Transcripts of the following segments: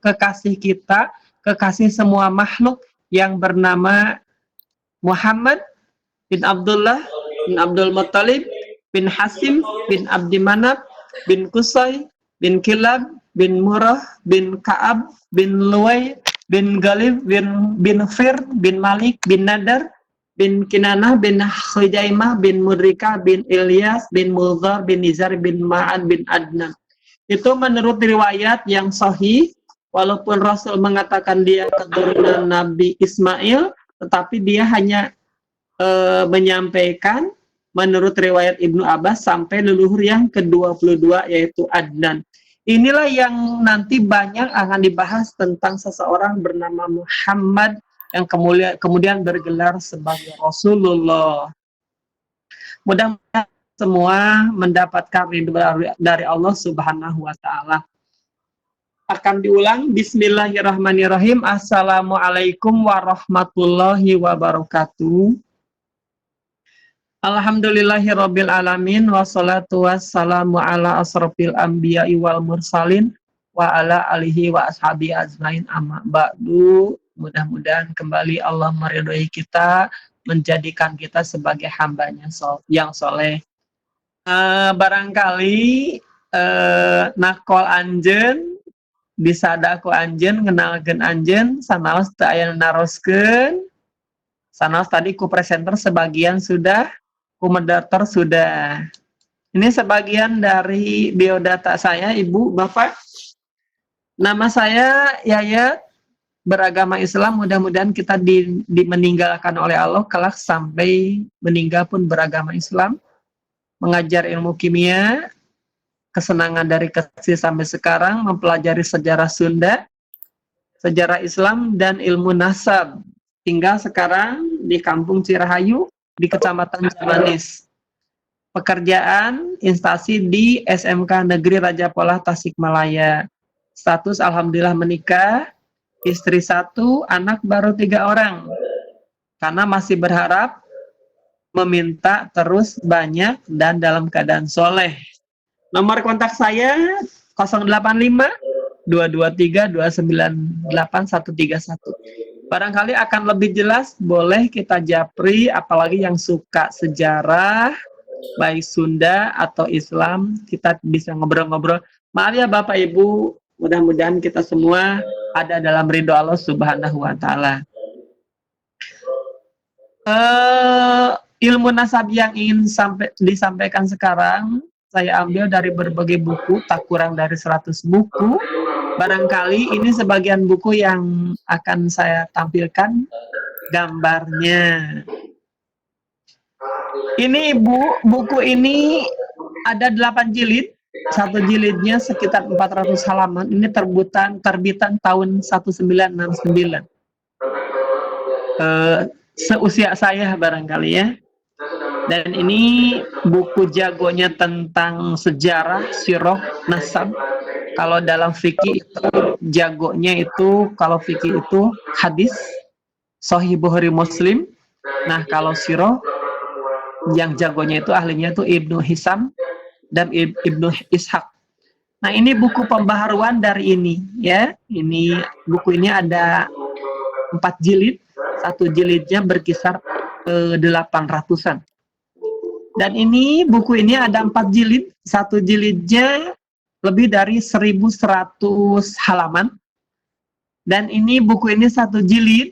kekasih kita, kekasih semua makhluk yang bernama Muhammad bin Abdullah bin Abdul Muttalib bin Hasim bin Abdi Manaf bin Qusay bin Kilab bin Murrah bin Ka'ab bin Luway bin Galib bin Fir bin Malik bin Nadar bin Kinanah bin Khujaimah bin Mudrikah bin Ilyas bin Mudhar bin Nizar bin Ma'an bin Adnan. Itu menurut riwayat yang sahih, walaupun Rasul mengatakan dia keturunan Nabi Ismail, tetapi dia hanya menyampaikan menurut riwayat Ibnu Abbas sampai leluhur yang ke-22 yaitu Adnan. Inilah yang nanti banyak akan dibahas tentang seseorang bernama Muhammad yang kemudian bergelar sebagai Rasulullah. Mudah-mudahan semua mendapatkan ridho dari Allah Subhanahu wa taala. Akan diulang, bismillahirrahmanirrahim. Assalamualaikum warahmatullahi wabarakatuh. Alhamdulillahirabbil alamin wassalatu wassalamu ala asrofil anbiya'i wal mursalin wa ala alihi wa ashabi ajmain amma ba'du. Mudah-mudahan kembali Allah meridhoi kita, menjadikan kita sebagai hambanya yang soleh. Barangkali nakol anjen bisa daku anjen ngenalkeun anjen sanaos teu aya naroskeun. Sanaos tadi ku presenter sebagian sudah, ku moderator sudah. Ini sebagian dari biodata saya, Ibu, Bapak. Nama saya Yayat, beragama Islam. Mudah-mudahan kita meninggalkan oleh Allah kelak sampai meninggal pun beragama Islam. Mengajar ilmu kimia, kesenangan dari kecil sampai sekarang, mempelajari sejarah Sunda, sejarah Islam, dan ilmu nasab. Tinggal sekarang di Kampung Cirahayu, di Kecamatan Cimanis. Pekerjaan instansi di SMK Negeri Raja Polah Tasikmalaya. Status alhamdulillah menikah, istri 1, anak baru 3 orang. Karena masih berharap meminta terus banyak dan dalam keadaan soleh. Nomor kontak saya 085 223 298 131. Barangkali akan lebih jelas, boleh kita japri, apalagi yang suka sejarah, baik Sunda atau Islam, kita bisa ngobrol-ngobrol. Maaf ya Bapak Ibu, mudah-mudahan kita semua ada dalam ridho Allah Subhanahu wa taala. Ilmu nasab yang ingin disampaikan sekarang, saya ambil dari berbagai buku, tak kurang dari 100 buku. Barangkali ini sebagian buku yang akan saya tampilkan gambarnya. Ini buku ini ada 8 jilid. Satu jilidnya sekitar 400 halaman. Ini terbitan tahun 1969. Seusia saya barangkali ya. Dan ini buku jagonya tentang sejarah, sirah, nasab. Kalau dalam fikih itu jagonya itu, kalau fikih itu hadis, Sahih Bukhari Muslim. Nah kalau sirah yang jagonya itu ahlinya itu Ibnu Hisam dan Ibnu Ishaq. Nah ini buku pembaharuan dari ini ya. Ini buku ini ada 4 jilid, satu jilidnya berkisar 800-an. Dan ini buku ini ada 4 jilid, satu jilidnya lebih dari 1100 halaman. Dan ini buku ini satu jilid,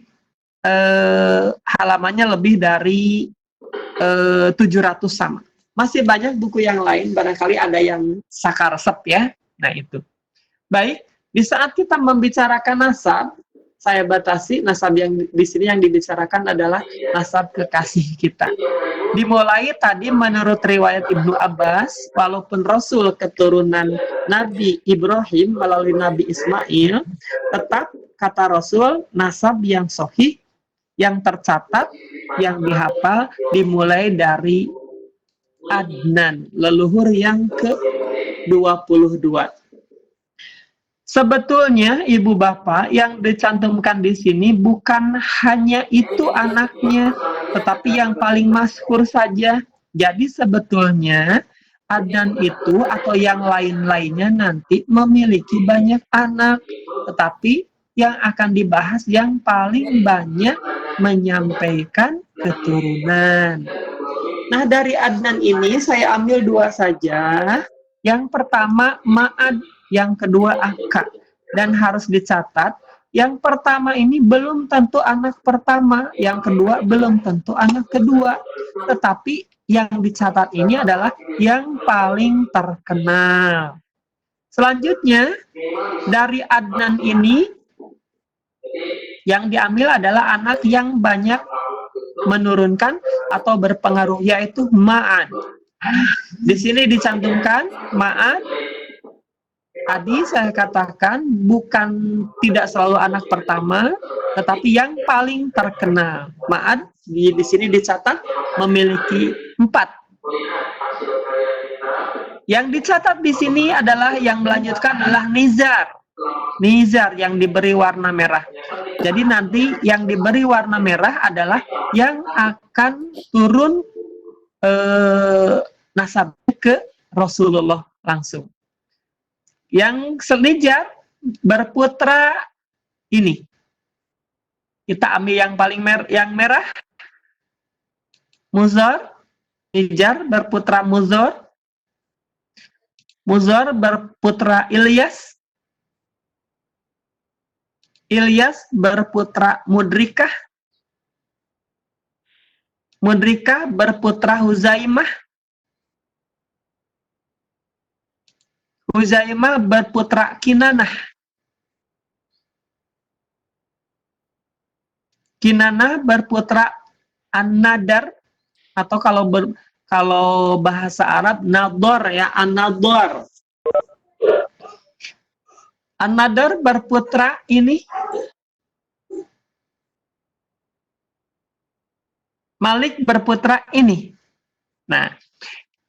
halamannya lebih dari 700 sama. Masih banyak buku yang lain, barangkali ada yang sakaresep ya. Nah itu. Baik, di saat kita membicarakan nasab, saya batasi nasab yang di sini yang dibicarakan adalah nasab kekasih kita. Dimulai tadi menurut riwayat Ibnu Abbas, walaupun Rasul keturunan Nabi Ibrahim melalui Nabi Ismail, tetap kata Rasul nasab yang sahih, yang tercatat, yang dihafal dimulai dari Adnan, leluhur yang ke-22. Sebetulnya Ibu Bapak yang dicantumkan di sini bukan hanya itu anaknya, tetapi yang paling masyhur saja. Jadi sebetulnya Adnan itu atau yang lain-lainnya nanti memiliki banyak anak, tetapi yang akan dibahas yang paling banyak menyampaikan keturunan. Nah, dari Adnan ini saya ambil dua saja. Yang pertama Ma'ad, yang kedua Aka. Dan harus dicatat, yang pertama ini belum tentu anak pertama, yang kedua belum tentu anak kedua. Tetapi yang dicatat ini adalah yang paling terkenal. Selanjutnya, dari Adnan ini, yang diambil adalah anak yang banyak menurunkan atau berpengaruh, yaitu Ma'ad. Di sini dicantumkan Ma'ad. Tadi saya katakan bukan tidak selalu anak pertama, tetapi yang paling terkenal. Ma'ad di sini dicatat memiliki 4. Yang dicatat di sini adalah yang melanjutkan adalah Nizar. Nizar yang diberi warna merah. Jadi nanti yang diberi warna merah adalah yang akan turun nasabnya ke Rasulullah langsung. Yang Nizar berputra ini. Kita ambil yang paling yang merah. Muzar. Nizar berputra Muzar. Muzar berputra Ilyas. Ilyas berputra Mudrikah. Mudrikah berputra Huzaimah. Huzaimah berputra Kinanah. Kinanah berputra An-Nadar, atau kalau bahasa Arab Nador ya, An-Nador. An-Nadar berputra ini Malik berputra ini. Nah,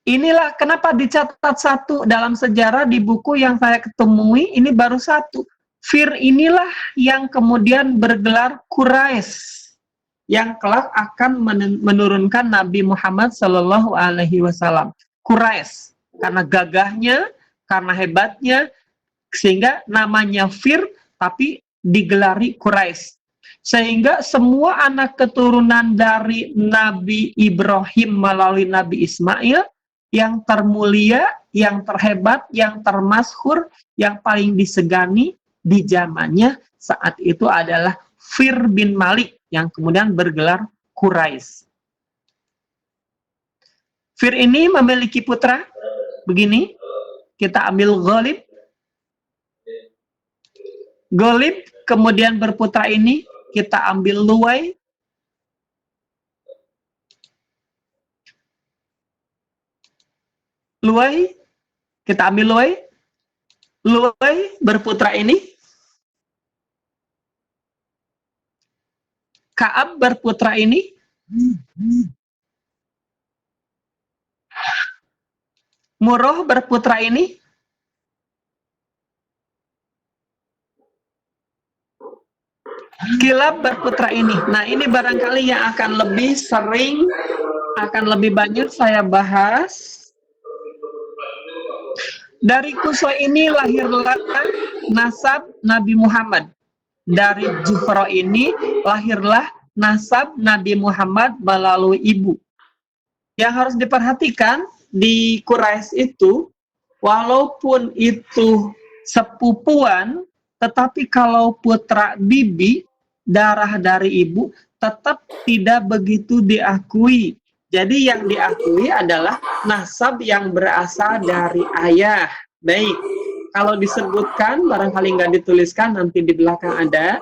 inilah kenapa dicatat satu dalam sejarah di buku yang saya ketemui, ini baru satu. Fir inilah yang kemudian bergelar Quraisy, yang kelak akan menurunkan Nabi Muhammad Shallallahu Alaihi Wasallam. Quraisy, karena gagahnya, karena hebatnya, sehingga namanya Fir, tapi digelari Quraisy. Sehingga semua anak keturunan dari Nabi Ibrahim melalui Nabi Ismail, yang termulia, yang terhebat, yang termasyhur, yang paling disegani di zamannya saat itu adalah Fir bin Malik, yang kemudian bergelar Quraisy. Fir ini memiliki putra begini. Kita ambil Ghalib. Ghalib kemudian berputra ini, kita ambil Luwai. Luwai, kita ambil Luwai. Luwai berputra ini. Ka'ab berputra ini. Murrah berputra ini. Kilab berputra ini. Nah, ini barangkali yang akan lebih sering, akan lebih banyak saya bahas. Dari Qusay ini lahirlah nasab Nabi Muhammad. Dari Juhra ini lahirlah nasab Nabi Muhammad melalui ibu. Yang harus diperhatikan di Quraisy itu, walaupun itu sepupuan, tetapi kalau putra bibi, darah dari ibu, tetap tidak begitu diakui. Jadi yang diakui adalah nasab yang berasal dari ayah. Baik, kalau disebutkan, barangkali nggak dituliskan, nanti di belakang ada.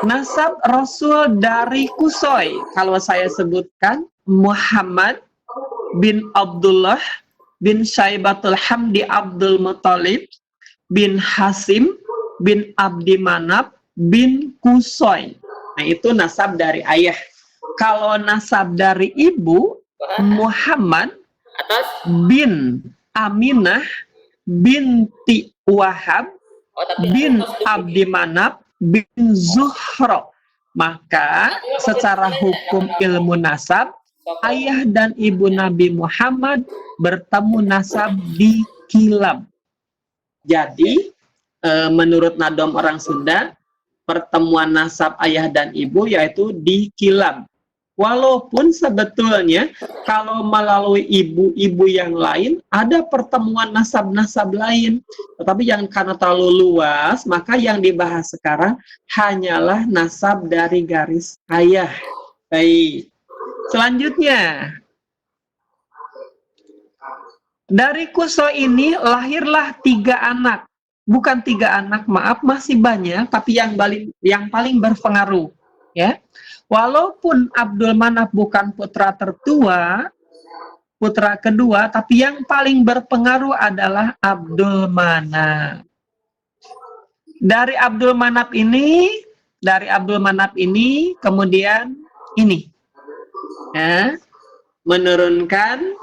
Nasab Rasul dari Qusay, kalau saya sebutkan, Muhammad bin Abdullah bin Syaibatul Hamdi Abdul Muttalib bin Hasim bin Abdi Manaf bin Qusay. Nah, itu nasab dari ayah. Kalau nasab dari ibu, Muhammad bin Aminah binti Wahab bin Abdi Manaf bin Zuhra. Maka secara hukum ilmu nasab, ayah dan ibu Nabi Muhammad bertemu nasab di Kilab. Jadi menurut nadom orang Sunda, pertemuan nasab ayah dan ibu yaitu di Kilab. Walaupun sebetulnya kalau melalui ibu-ibu yang lain ada pertemuan nasab-nasab lain, tetapi yang karena terlalu luas, maka yang dibahas sekarang hanyalah nasab dari garis ayah. Baik. Selanjutnya, dari Kuso ini lahirlah 3 anak. Bukan 3 anak, maaf, masih banyak, tapi yang paling berpengaruh, ya. Walaupun Abdul Manaf bukan putra tertua, putra kedua, tapi yang paling berpengaruh adalah Abdul Manaf. Dari Abdul Manaf ini, kemudian ini, ya, menurunkan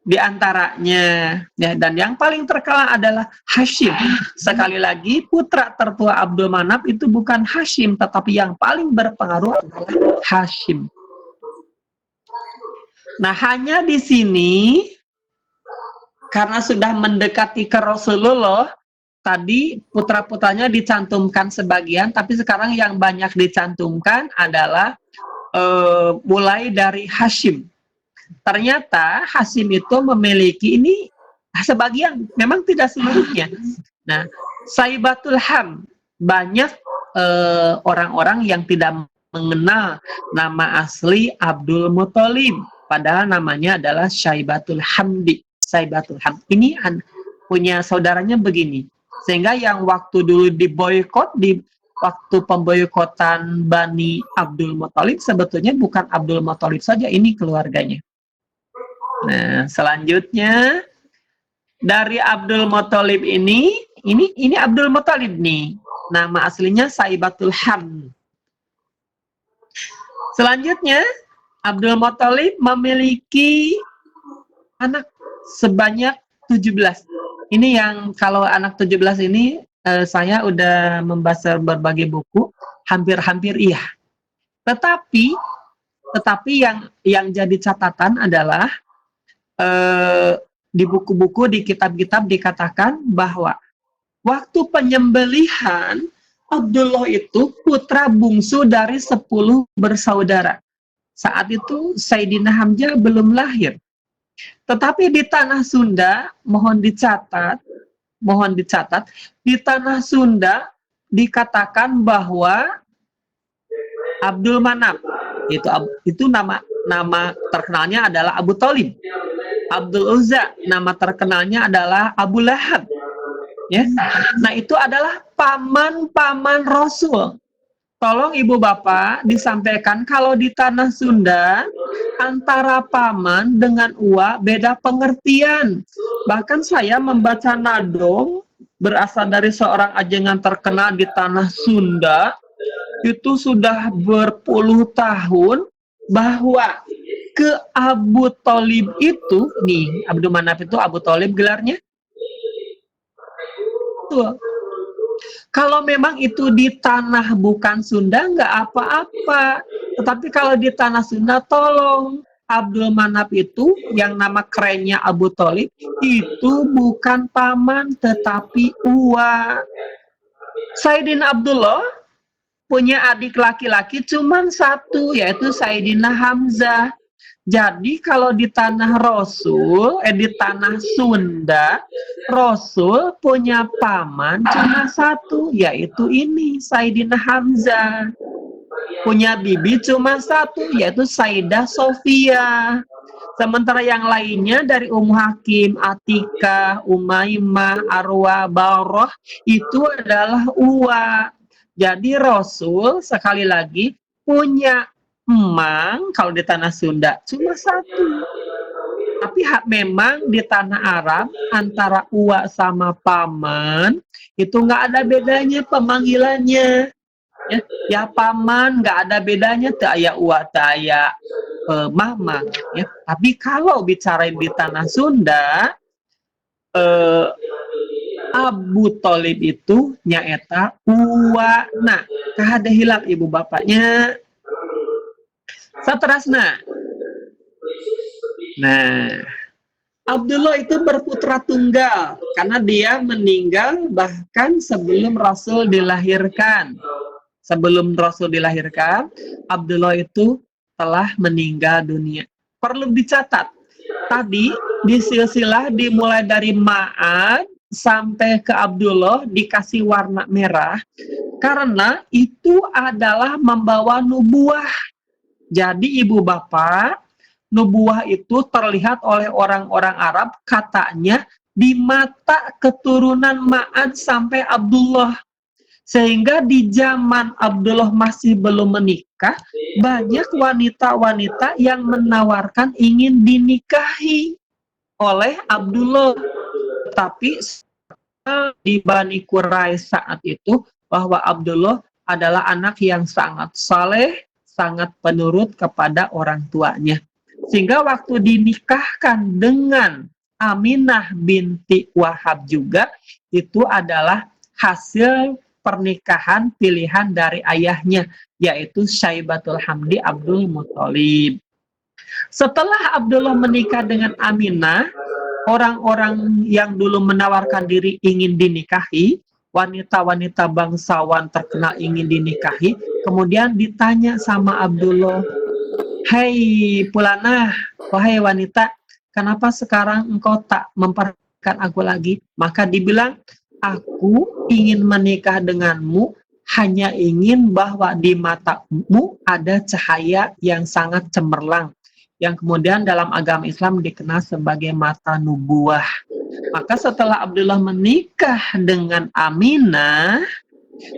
di antaranya, ya, dan yang paling terkenal adalah Hashim. Sekali lagi, putra tertua Abdul Manaf itu bukan Hashim, tetapi yang paling berpengaruh adalah Hashim. Nah, hanya di sini karena sudah mendekati ke Rasulullah, tadi putra-putranya dicantumkan sebagian, tapi sekarang yang banyak dicantumkan adalah mulai dari Hashim. Ternyata Hashim itu memiliki ini sebagian, memang tidak seluruhnya. Nah, Saibatul Ham, banyak orang-orang yang tidak mengenal nama asli Abdul Muthalib, padahal namanya adalah Saibatul Hamdi. Saibatul Ham ini punya saudaranya begini, sehingga yang waktu dulu diboykot di waktu pemboikotan Bani Abdul Muthalib sebetulnya bukan Abdul Muthalib saja, ini keluarganya. Nah, selanjutnya dari Abdul Muthalib ini Abdul Muthalib nih. Nama aslinya Saibatul Ham. Selanjutnya, Abdul Muthalib memiliki anak sebanyak 17. Ini yang kalau anak 17 ini saya udah membaca berbagai buku, hampir-hampir iya. Tetapi yang jadi catatan adalah di buku-buku, di kitab-kitab dikatakan bahwa waktu penyembelihan Abdullah itu putra bungsu dari 10 bersaudara. Saat itu Sayyidina Hamzah belum lahir. Tetapi di tanah Sunda, mohon dicatat, di tanah Sunda dikatakan bahwa Abdul Manaf itu nama terkenalnya adalah Abu Thalib. Abdul Uzza, nama terkenalnya adalah Abu Lahab. Ya. Nah, itu adalah paman-paman Rasul. Tolong Ibu Bapak disampaikan kalau di tanah Sunda antara paman dengan uwa beda pengertian. Bahkan saya membaca nadom berasal dari seorang ajengan terkenal di tanah Sunda, itu sudah berpuluh tahun, bahwa ke Abu Thalib itu, nih, Abdul Manaf itu Abu Thalib gelarnya. Tuh. Kalau memang itu di tanah bukan Sunda, nggak apa-apa. Tetapi kalau di tanah Sunda, tolong. Abdul Manaf itu, yang nama kerennya Abu Thalib, itu bukan paman, tetapi uwa. Sayyidina Abdullah punya adik laki-laki cuma 1, yaitu Sayyidina Hamzah. Jadi kalau di tanah di tanah Sunda, Rasul punya paman cuma 1, yaitu ini Sayyidina Hamzah. Punya bibi cuma 1, yaitu Sayyidah Sofia. Sementara yang lainnya dari Ummu Hakim, Atikah, Umaymah, Arwah, Barrah itu adalah uwa. Jadi Rasul sekali lagi punya emang kalau di tanah Sunda cuma 1. Tapi memang di tanah Arab antara uwa sama paman itu nggak ada bedanya pemanggilannya. Ya paman nggak ada bedanya, teu aya uwa teu aya mamang. Ya. Tapi kalau bicara di tanah Sunda, Abu Thalib itu nyaeta uwa. Nah, kahade hilang ibu bapaknya. Saterasna, Nah, Abdullah itu berputra tunggal karena dia meninggal bahkan sebelum Rasul dilahirkan. Sebelum Rasul dilahirkan, Abdullah itu telah meninggal dunia. Perlu dicatat, tadi di silsilah dimulai dari Ma'ad sampai ke Abdullah dikasih warna merah karena itu adalah membawa nubuah. Jadi ibu bapak, nubuah itu terlihat oleh orang-orang Arab katanya di mata keturunan Ma'ad sampai Abdullah. Sehingga di zaman Abdullah masih belum menikah, banyak wanita-wanita yang menawarkan ingin dinikahi oleh Abdullah. Tetapi di Bani Quraisy saat itu bahwa Abdullah adalah anak yang sangat saleh, sangat penurut kepada orang tuanya. Sehingga waktu dinikahkan dengan Aminah binti Wahab juga, itu adalah hasil pernikahan pilihan dari ayahnya, yaitu Syaibatul Hamdi Abdul Muthalib. Setelah Abdullah menikah dengan Aminah, orang-orang yang dulu menawarkan diri ingin dinikahi, wanita-wanita bangsawan terkenal ingin dinikahi, kemudian ditanya sama Abdullah, "Hei Pulanah, wahai wanita, kenapa sekarang engkau tak memperhatikan aku lagi?" Maka dibilang, "Aku ingin menikah denganmu, hanya ingin bahwa di matamu ada cahaya yang sangat cemerlang, yang kemudian dalam agama Islam dikenal sebagai mata nubuah." Maka setelah Abdullah menikah dengan Aminah,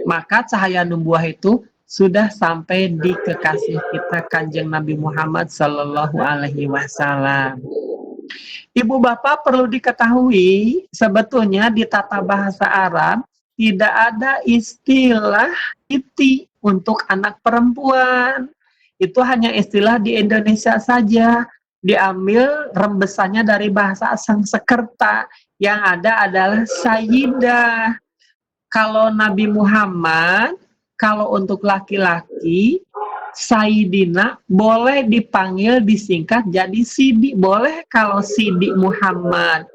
maka cahaya nubuah itu sudah sampai di kekasih kita Kanjeng Nabi Muhammad Sallallahu Alaihi Wasallam. Ibu bapak perlu diketahui, sebetulnya di tata bahasa Arab tidak ada istilah iti untuk anak perempuan. Itu hanya istilah di Indonesia saja. Diambil rembesannya dari bahasa Sanskerta. Yang ada adalah Sayyidah. Kalau Nabi Muhammad, kalau untuk laki-laki, Sayyidina boleh dipanggil disingkat jadi Sidi, boleh kalau Sidi Muhammad.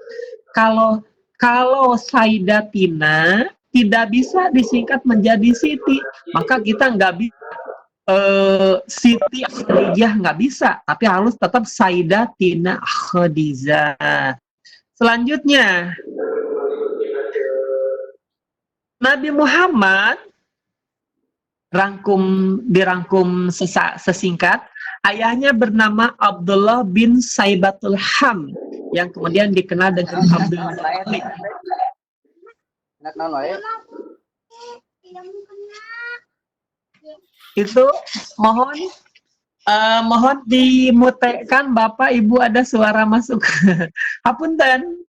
Kalau Sayyidatina tidak bisa disingkat menjadi Siti, maka kita nggak bisa Siti Khadijah, nggak bisa, tapi harus tetap Sayyidatina Khadijah. Selanjutnya, Nabi Muhammad dirangkum sesingkat, ayahnya bernama Abdullah bin Saibatul Ham yang kemudian dikenal dengan Abdul Muthalib. Itu mohon dimutekan Bapak Ibu, ada suara masuk. Hapunten.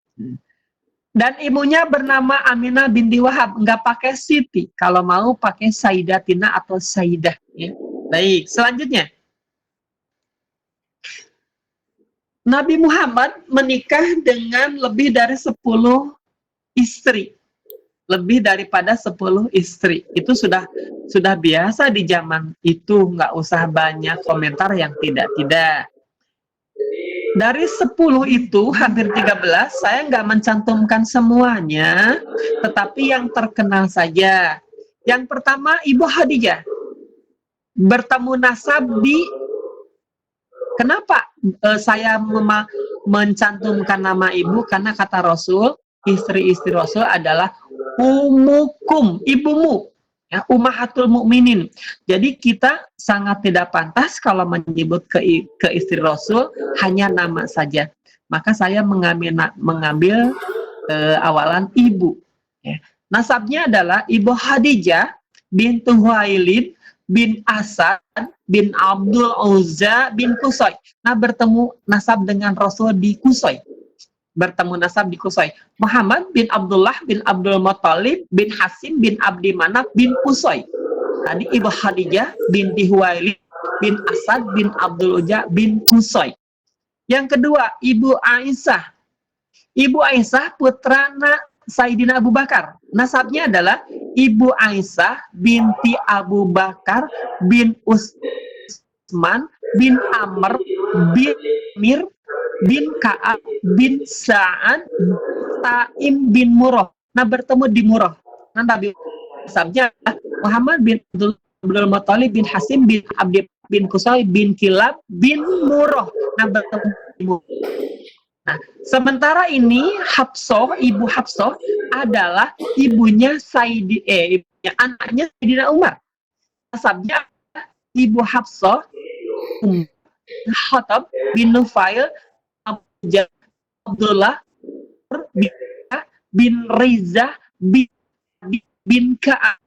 Dan ibunya bernama Aminah binti Wahab, nggak pakai Siti. Kalau mau pakai Sayyidatina atau Sayyidah. Ya. Baik, selanjutnya. Nabi Muhammad menikah dengan lebih dari 10 istri. Lebih daripada 10 istri. Itu sudah biasa di zaman itu, nggak usah banyak komentar yang tidak-tidak. Dari 10 itu, hampir 13, saya nggak mencantumkan semuanya, tetapi yang terkenal saja. Yang pertama, Ibu Khadijah. Bertemu nasab di... Kenapa saya mencantumkan nama ibu? Karena kata Rasul, istri-istri Rasul adalah umukum, ibumu. Ya, Ummahatul Mukminin. Jadi kita sangat tidak pantas kalau menyebut ke istri Rasul hanya nama saja. Maka saya mengambil awalan ibu. Ya. Nasabnya adalah Ibu Khadijah bintu Huwailid bin Asad bin Abdul Uzza bin Qusay. Nah, bertemu nasab dengan Rasul di Qusay. Bertemu nasab di Qusay. Muhammad bin Abdullah bin Abdul Muthalib bin Hasim bin Abdi Manaf bin Qusay. Tadi Ibu Khadijah binti Huwailid bin Asad bin Abdul Uzza bin Qusay. Yang kedua, Ibu Aisyah. Ibu Aisyah putrana Sayyidina Abu Bakar. Nasabnya adalah Ibu Aisyah binti Abu Bakar bin Utsman bin Amr bin Mir bin Ka'ab bin Sa'ad Taim bin Murrah. Nah, bertemu di Murrah. Nah, Nabi sabnya Muhammad bin Abdul Muthalib bin Hasim bin Abdi bin Qusay bin Kilab bin Murrah. Nah, bertemu di Murrah. Nah, sementara ini Hafsah, ibu Hafsah adalah ibunya ibunya anaknya Sayyidina Umar. Nasabnya ibu Hafsah Khattab bin Nufail Abdullah bin Riza bin Ka'ab.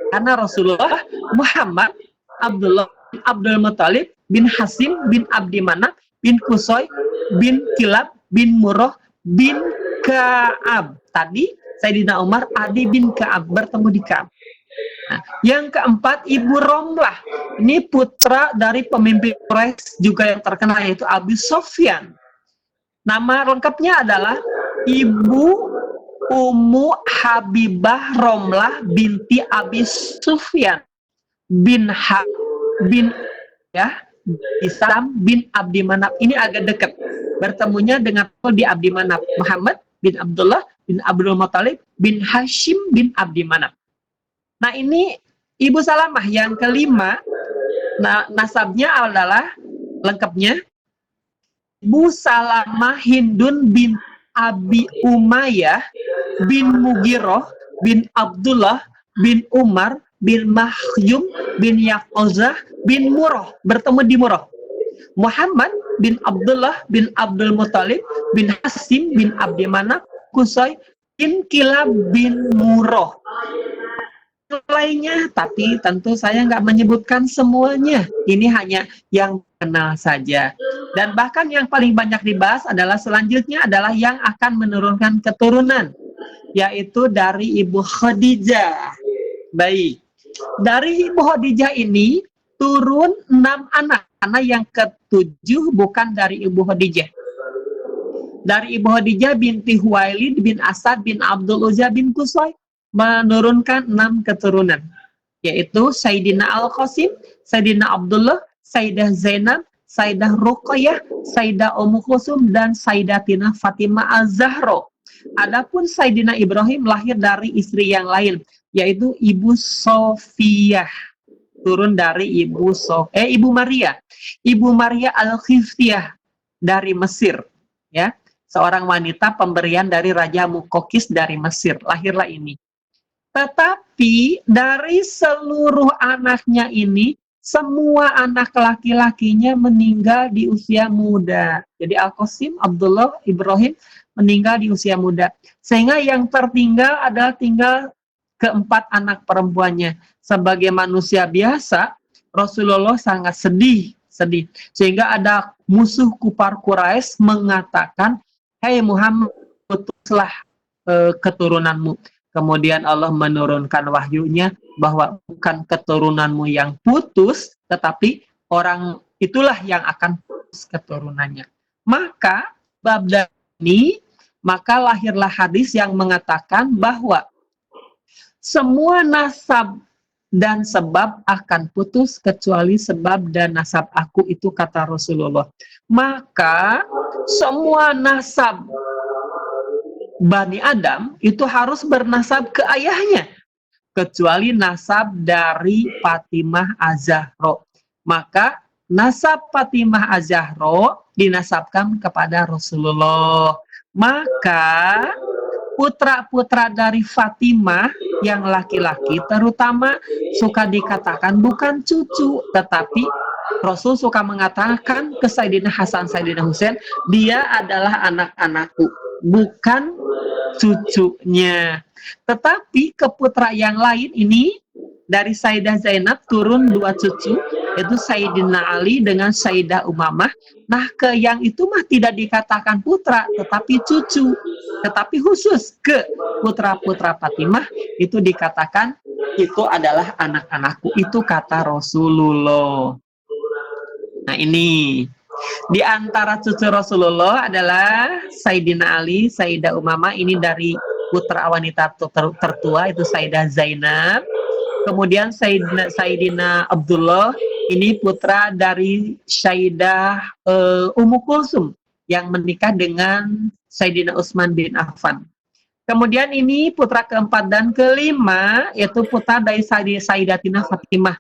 Karena Rasulullah Muhammad Abdul Muthalib bin Hasim bin Abdi Manaf bin Qusay bin Kilab bin Murrah bin Ka'ab. Tadi Sayyidina Umar Adi bin Ka'ab bertemu di Ka'ab. Nah, yang keempat Ibu Romlah. Ini putra dari pemimpin Quraisy juga yang terkenal yaitu Abu Sufyan. Nama lengkapnya adalah Ibu Ummu Habibah Romlah binti Abi Sufyan bin Isam bin Abdi Manaf. Ini agak dekat. Bertemunya dengan di Abdi Manaf. Muhammad bin Abdullah bin Abdul Muthalib bin Hashim bin Abdi Manaf. Nah, ini Ibu Salamah yang kelima. Nah, nasabnya adalah lengkapnya Ibu Salamah Hindun bin Abi Umayyah bin Mugiroh bin Abdullah bin Umar bin Mahyum bin Yaqozah bin Murrah. Bertemu di Murrah. Muhammad bin Abdullah bin Abdul Muthalib bin Hasim bin Abdi Manaf Qusay bin Kilab bin Murrah. Lainnya, tapi tentu saya nggak menyebutkan semuanya. Ini hanya yang kenal saja. Dan bahkan yang paling banyak dibahas adalah selanjutnya adalah yang akan menurunkan keturunan, yaitu dari Ibu Khadijah. Baik, dari Ibu Khadijah ini turun 6 anak, karena yang ke-7 bukan dari Ibu Khadijah. Dari Ibu Khadijah binti Huwailid bin Asad bin Abdul Uzza bin Qusay menurunkan 6 keturunan, yaitu Sayyidina Al-Qasim, Sayyidina Abdullah, Sayyidah Zainab, Sayyidah Ruqayyah, Sayyidah Ummu Kulsum, dan Sayyidatina Fatimah Az-Zahra. Adapun Sayyidina Ibrahim lahir dari istri yang lain, yaitu Ibu Sofiyah, turun dari Ibu Maria. Ibu Maria Al-Khiftiyah dari Mesir, ya. Seorang wanita pemberian dari Raja Mukokis dari Mesir, lahirlah ini. Tetapi dari seluruh anaknya ini, semua anak laki-lakinya meninggal di usia muda. Jadi Al-Qasim, Abdullah, Ibrahim meninggal di usia muda. Sehingga yang tertinggal adalah tinggal keempat anak perempuannya. Sebagai manusia biasa, Rasulullah sangat sedih. Sehingga ada musuh kufar Quraisy mengatakan, "Hai Muhammad, putuslah keturunanmu." Kemudian Allah menurunkan wahyunya bahwa bukan keturunanmu yang putus, tetapi orang itulah yang akan putus keturunannya. Maka bab ini, maka lahirlah hadis yang mengatakan bahwa semua nasab dan sebab akan putus kecuali sebab dan nasab aku, itu kata Rasulullah. Maka semua nasab Bani Adam itu harus bernasab ke ayahnya, kecuali nasab dari Fatimah Az-Zahra. Maka nasab Fatimah Az-Zahra dinasabkan kepada Rasulullah. Maka putra-putra dari Fatimah yang laki-laki terutama suka dikatakan bukan cucu, tetapi Rasul suka mengatakan ke Sayyidina Hasan, Sayyidina Husain, dia adalah anak-anakku, bukan cucunya. Tetapi ke putra yang lain ini, dari Sayyidah Zainab turun 2 cucu, yaitu Sayyidina Ali dengan Sayyidah Umamah. Nah, ke yang itu mah tidak dikatakan putra, tetapi cucu. Tetapi khusus ke putra-putra Fatimah itu dikatakan itu adalah anak-anakku, itu kata Rasulullah. Nah, ini di antara cucu Rasulullah adalah Sayyidina Ali, Sayyidah Umamah, ini dari putra wanita tertua itu Sayyidah Zainab. Kemudian Sayyidina Abdullah Ini putra dari Sayyidah Ummu Kulsum yang menikah dengan Sayyidina Utsman bin Affan. Kemudian ini putra keempat dan kelima yaitu putra dari Sayyidatina Fatimah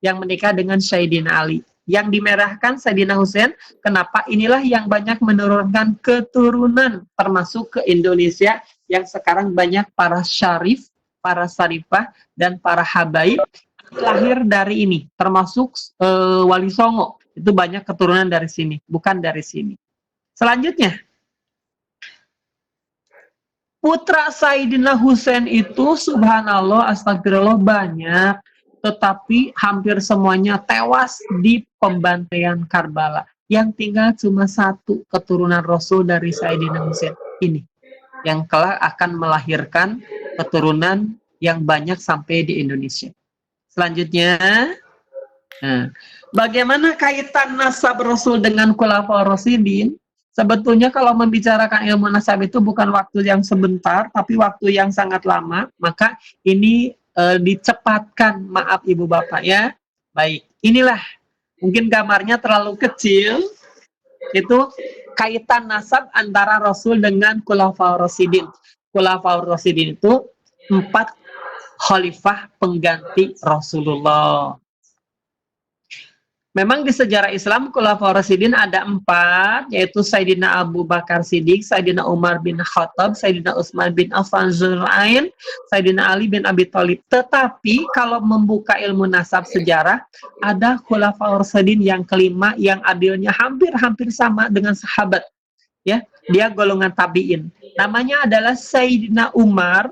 yang menikah dengan Sayyidina Ali. Yang dimerahkan Sayyidina Husain, kenapa? Inilah yang banyak menurunkan keturunan termasuk ke Indonesia yang sekarang banyak para syarif, para sarifah, dan para habaib lahir dari ini, termasuk Wali Songo. Itu banyak keturunan dari sini, bukan dari sini. Selanjutnya, putra Sayyidina Husain itu subhanallah, astagfirullah banyak, tetapi hampir semuanya tewas di pembantaian Karbala. Yang tinggal cuma satu keturunan Rasul dari Sayyidina Husain ini, yang kelak akan melahirkan keturunan yang banyak sampai di Indonesia. Selanjutnya, nah, bagaimana kaitan nasab Rasul dengan Khulafaur Rasyidin? Sebetulnya kalau membicarakan ilmu nasab itu bukan waktu yang sebentar, tapi waktu yang sangat lama. Maka ini dicepatkan, maaf ibu bapak ya. Baik, inilah mungkin gambarnya terlalu kecil. Itu kaitan nasab antara Rasul dengan Khulafaur Rasyidin. Khulafaur Rasyidin itu 4 khalifah pengganti Rasulullah. Memang di sejarah Islam Khulafaur Rasyidin ada 4, yaitu Sayyidina Abu Bakar Siddiq, Sayyidina Umar bin Khattab, Sayyidina Utsman bin Affan Dzul'ain, Sayyidina Ali bin Abi Thalib. Tetapi kalau membuka ilmu nasab sejarah, ada Khulafaur Rasyidin yang kelima yang adilnya hampir-hampir sama dengan sahabat. Ya, dia golongan tabi'in. Namanya adalah Sayyidina Umar.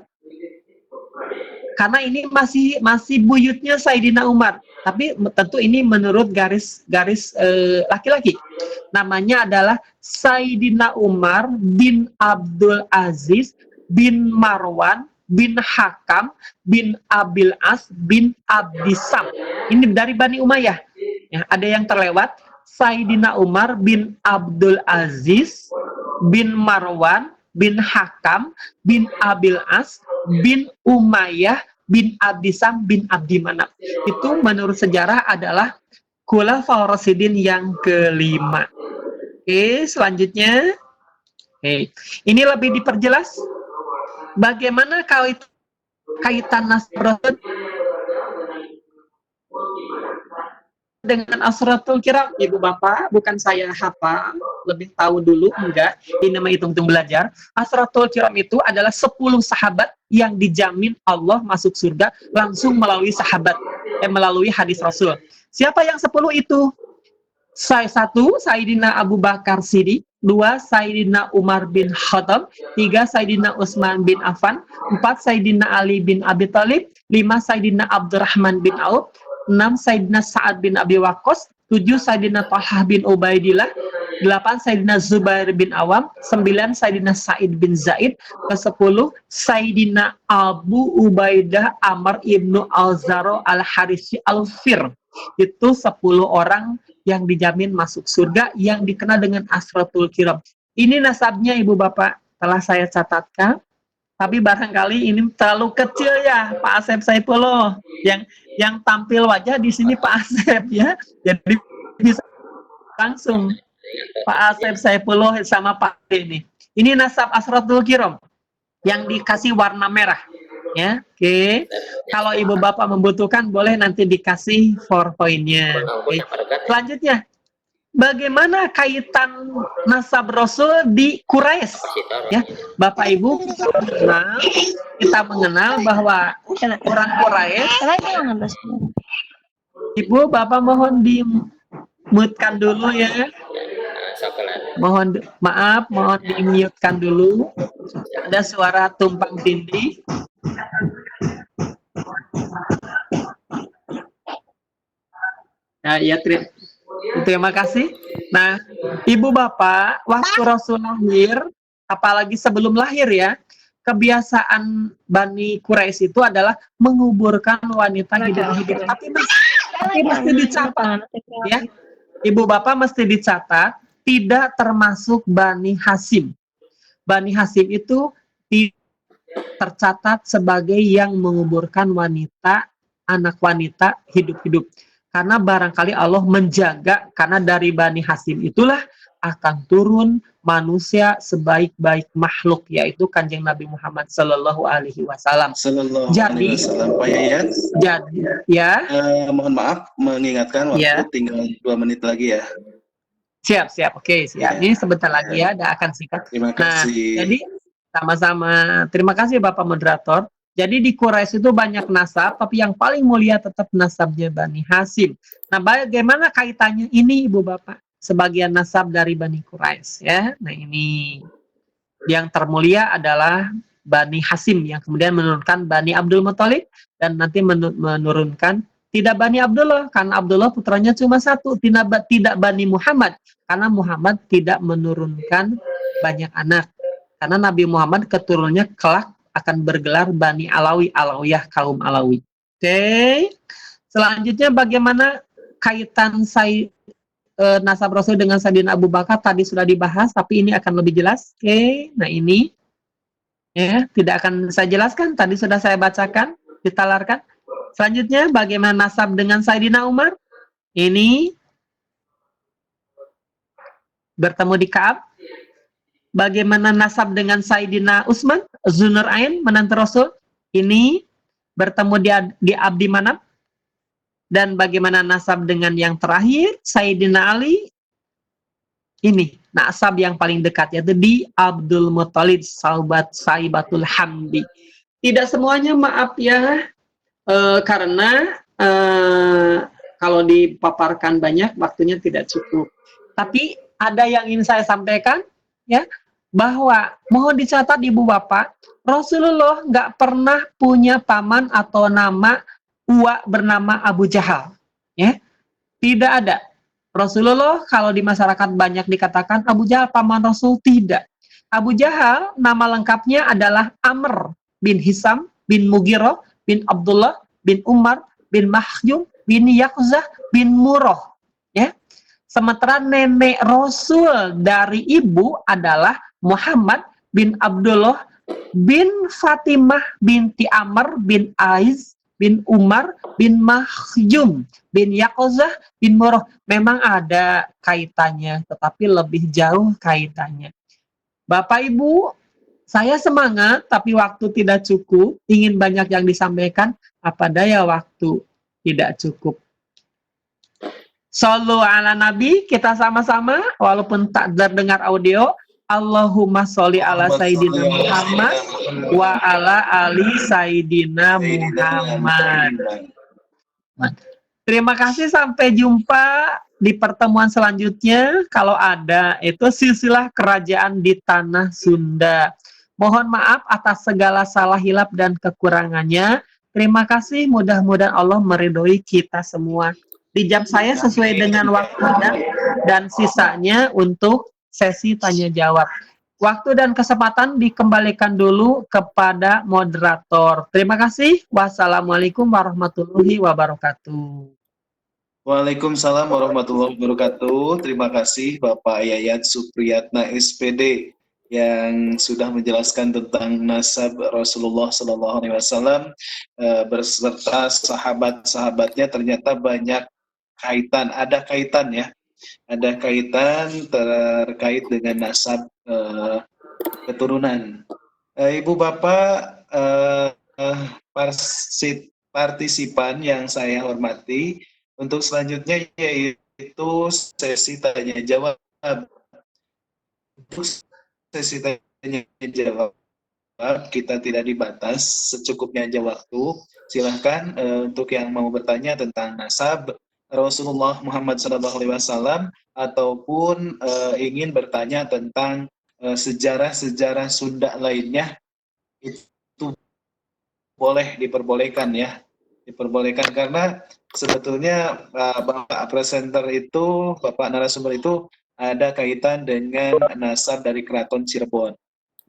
Karena ini masih buyutnya Sayyidina Umar, tapi tentu ini menurut garis laki-laki. Namanya adalah Sayyidina Umar bin Abdul Aziz bin Marwan bin Hakam bin Abil As bin Abdisam. Ini dari Bani Umayyah. Ya, ada yang terlewat. Sayyidina Umar bin Abdul Aziz bin Marwan bin Hakam bin Abil As bin Umayyah bin Abdisam bin Abdi Manaf. Itu menurut sejarah adalah Khulafaur Rasyidin yang kelima. Oke, selanjutnya. Oke, ini lebih diperjelas bagaimana kaitan nasab dengan Asratul Kiram. Ibu bapak, bukan saya hafal, lebih tahu dulu, enggak, ini nama hitung-hitung belajar. Asratul Kiram itu adalah 10 sahabat yang dijamin Allah masuk surga langsung melalui sahabat, melalui hadis Rasul. Siapa yang 10 itu? 1. Sayyidina Abu Bakar Siddiq, 2. Sayyidina Umar bin Khattab, 3. Sayyidina Utsman bin Affan, 4. Sayyidina Ali bin Abi Thalib, 5. Sayyidina Abdurrahman bin Auf, 6. Sayyidina Sa'ad bin Abi Waqqas, 7. Sayyidina Talhah bin Ubaidillah, 8. Sayyidina Zubair bin Awam, 9. Sayyidina Sa'id bin Zaid, ke-10 Sayyidina Abu Ubaidah Amr ibnu Al-Zaro Al-Harisi Al-Fir. Itu 10 orang yang dijamin masuk surga yang dikenal dengan Asratul Kiram. Ini nasabnya ibu bapak telah saya catatkan, tapi barangkali ini terlalu kecil ya Pak Asep Saifullah. Yang tampil wajah di sini Pak Asep ya. Jadi bisa langsung Pak Asep Saifullah sama Pak ini. Ini nasab Asratul Kiram yang dikasih warna merah. Ya, oke. Kalau ibu bapak membutuhkan boleh nanti dikasih PowerPoint-nya. Okay. Selanjutnya, bagaimana kaitan nasab Rasul di Quraisy? Ya, bapak ibu kita mengenal bahwa orang Quraisy. Ibu bapak mohon di-mute-kan dulu ya. Mohon maaf, mohon di-mute-kan dulu. Ada suara tumpang tindih. Nah, ya terima kasih. Nah, ibu bapak, waktu Rasul lahir, apalagi sebelum lahir ya, kebiasaan Bani Quraisy itu adalah menguburkan wanita hidup-hidup. Tapi mesti dicatat, ya. Ibu bapak mesti dicatat, tidak termasuk Bani Hasyim. Bani Hasyim itu tercatat sebagai yang menguburkan wanita, anak wanita hidup-hidup. karena barangkali Allah menjaga, karena dari Bani Hasim itulah akan turun manusia sebaik-baik makhluk, yaitu Kanjeng Nabi Muhammad Sallallahu Alaihi Wasallam. Sallallahu alaihi Jadi, wasallam. Pak Yayat, ya, mohon maaf mengingatkan waktu ya, tinggal 2 menit lagi ya. siap, oke, siap. Ya, Ini sebentar ya. lagi ya, dan akan singkat. Terima Nah, kasih. jadi sama-sama. Terima kasih Bapak Moderator. Jadi di Quraisy itu banyak nasab, tapi yang paling mulia tetap nasabnya Bani Hasim. Nah, bagaimana kaitannya ini Ibu Bapak? Sebagian nasab dari Bani Quraisy ya. Nah, ini yang termulia adalah Bani Hasim yang kemudian menurunkan Bani Abdul Muthalib dan nanti menurunkan tidak Bani Abdullah, karena Abdullah putranya cuma satu, tidak Bani Muhammad, karena Muhammad tidak menurunkan banyak anak. Karena Nabi Muhammad keturunannya kelak akan bergelar Bani Alawi, Alawiyah, kaum Alawi. Oke. Selanjutnya bagaimana kaitan nasab Rasul dengan Sayyidina Abu Bakar tadi sudah dibahas, tapi ini akan lebih jelas. Oke. Nah ini ya tidak akan saya jelaskan, tadi sudah saya bacakan, ditalarkan. Selanjutnya, bagaimana nasab dengan Sayyidina Umar? Ini bertemu di Ka'ab. Bagaimana nasab dengan Sayyidina Utsman, Dzunurain, menantu Rasul? Ini bertemu di Abdi Manaf. Dan bagaimana nasab dengan yang terakhir, Sayyidina Ali? Ini nasab yang paling dekat, yaitu di Abdul Muthalib, sahabat Saibatul Hamdi. Tidak semuanya, maaf ya, karena kalau dipaparkan banyak waktunya tidak cukup. Tapi ada yang ingin saya sampaikan ya, bahwa mohon dicatat Ibu Bapak, Rasulullah nggak pernah punya paman atau nama uak bernama Abu Jahal, ya tidak ada. Rasulullah kalau di masyarakat banyak dikatakan Abu Jahal paman Rasul, tidak. Abu Jahal nama lengkapnya adalah Amr bin Hisam bin Mughirah bin Abdullah bin Umar bin Mahjum bin Yakzah bin Murrah. Ya. Sementara nenek Rasul dari ibu adalah Muhammad bin Abdullah bin Fatimah binti Amr bin Aiz bin Umar bin Mahjum bin Yakzah bin Murrah. Memang ada kaitannya, tetapi lebih jauh kaitannya. Bapak Ibu, saya semangat, tapi waktu tidak cukup. Ingin banyak yang disampaikan, apa daya waktu tidak cukup. Shallu ala Nabi, kita sama-sama, walaupun tak terdengar audio. Allahumma sholli ala Sayyidina Muhammad wa ala ali Sayyidina Muhammad. Terima kasih, sampai jumpa di pertemuan selanjutnya. Kalau ada, itu silsilah kerajaan di tanah Sunda. Mohon maaf atas segala salah hilap dan kekurangannya. Terima kasih, mudah-mudahan Allah meridhoi kita semua. Di jam saya sesuai dengan waktu dan sisanya untuk sesi tanya jawab. Waktu dan kesempatan dikembalikan dulu kepada moderator. Terima kasih. Wassalamualaikum warahmatullahi wabarakatuh. Waalaikumsalam warahmatullahi wabarakatuh. Terima kasih Bapak Yayat Supriyatna SPD yang sudah menjelaskan tentang nasab Rasulullah SAW berserta sahabat-sahabatnya. Ternyata banyak kaitan, ada kaitan ya, ada kaitan terkait dengan nasab keturunan. Ibu Bapak partisipan yang saya hormati, untuk selanjutnya yaitu sesi tanya jawab. Untuk sesi tanya jawab kita tidak dibatas, secukupnya aja waktu. Silahkan untuk yang mau bertanya tentang nasab Rasulullah Muhammad SAW ataupun ingin bertanya tentang sejarah-sejarah Sunda lainnya, itu boleh diperbolehkan ya, diperbolehkan, karena sebetulnya Bapak presenter itu, Bapak narasumber itu ada kaitan dengan nasab dari Keraton Cirebon.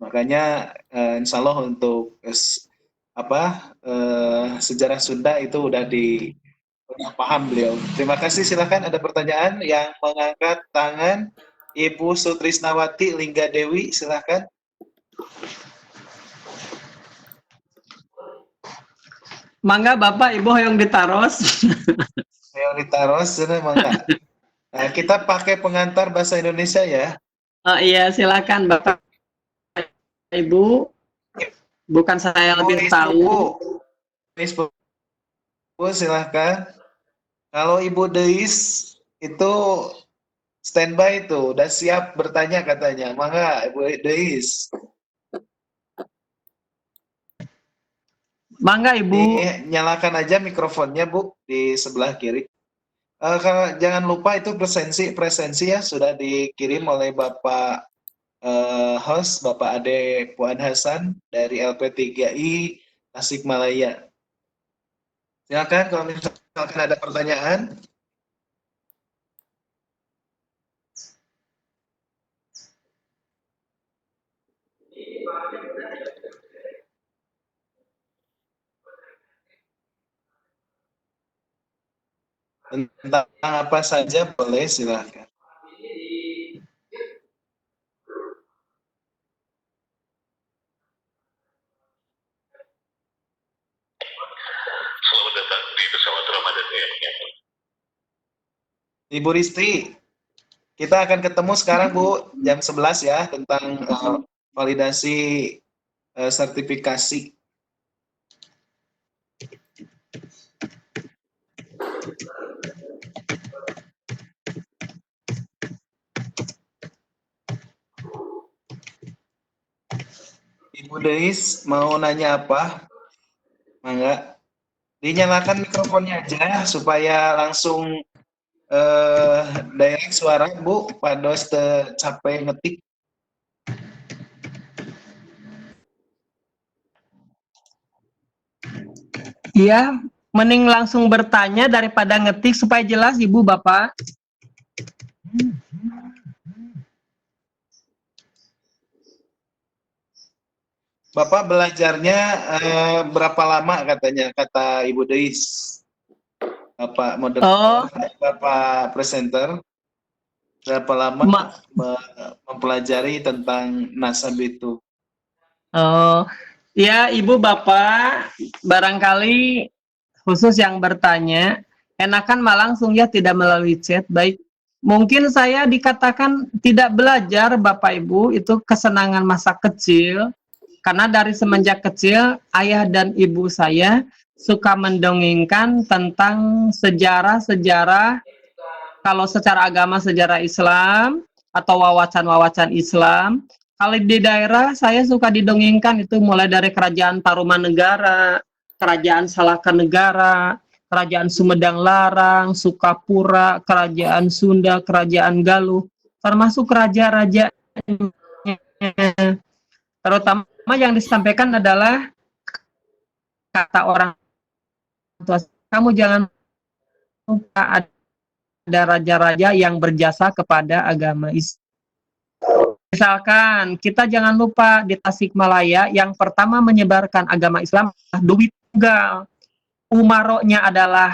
Makanya insya Allah untuk sejarah Sunda itu udah paham beliau. Terima kasih. Silakan ada pertanyaan yang mengangkat tangan. Ibu Sutrisnawati Lingga Dewi, silakan. Mangga Bapak Ibu yang ditaros. ditaros, emang enggak. Nah, kita pakai pengantar bahasa Indonesia ya. Oh iya, silakan Bapak Ibu. Bukan saya Ibu lebih Is tahu. Buku, Is Buku silahkan. Kalau Ibu Deis itu standby tuh, udah siap bertanya katanya. Mangga Ibu Deis. Mangga Ibu. Nyalakan aja mikrofonnya Bu di sebelah kiri. Kalau jangan lupa itu presensi ya sudah dikirim oleh Bapak host Bapak Ade Puan Hasan dari LP3I Tasikmalaya. Silakan kalau misalkan ada pertanyaan. Tentang apa saja boleh silakan. Selamat datang di pesawat Ramadan Air. Ibu Risti, kita akan ketemu sekarang Bu jam 11 ya tentang validasi sertifikasi. Ibu Deis mau nanya apa? Mangga. Dinyalakan mikrofonnya aja supaya langsung direct suara Bu, pados capek ngetik. Iya, mending langsung bertanya daripada ngetik supaya jelas Ibu Bapak. Bapak belajarnya berapa lama katanya, kata Ibu Deis? Bapak moderator, Bapak presenter, berapa lama mempelajari tentang nasab itu? Oh, ya Ibu Bapak, barangkali khusus yang bertanya, enakan mah langsung ya tidak melalui chat. Baik, mungkin saya dikatakan tidak belajar Bapak Ibu, itu kesenangan masa kecil. Karena dari semenjak kecil, ayah dan ibu saya suka mendongengkan tentang sejarah-sejarah, kalau secara agama sejarah Islam, atau wawasan-wawasan Islam. Kalau di daerah, saya suka didongengkan itu mulai dari Kerajaan Tarumanegara, Kerajaan Salakanegara, Kerajaan Sumedang Larang, Sukapura, Kerajaan Sunda, Kerajaan Galuh, termasuk raja-raja. Terutama yang disampaikan adalah kata orang tua, kamu jangan lupa ada raja-raja yang berjasa kepada agama Islam. Misalkan kita jangan lupa di Tasikmalaya yang pertama menyebarkan agama Islam adalah Dewi Tunggal. Umaroknya adalah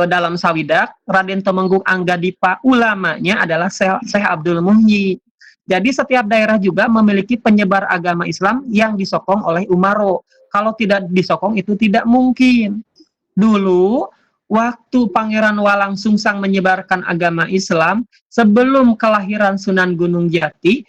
dalam Sawidak, Raden Temenggung Anggadipa, ulamanya adalah Syekh Abdul Muhyi. Jadi setiap daerah juga memiliki penyebar agama Islam yang disokong oleh Umaro. Kalau tidak disokong itu tidak mungkin. Dulu waktu Pangeran Walang Sungsang menyebarkan agama Islam sebelum kelahiran Sunan Gunung Jati,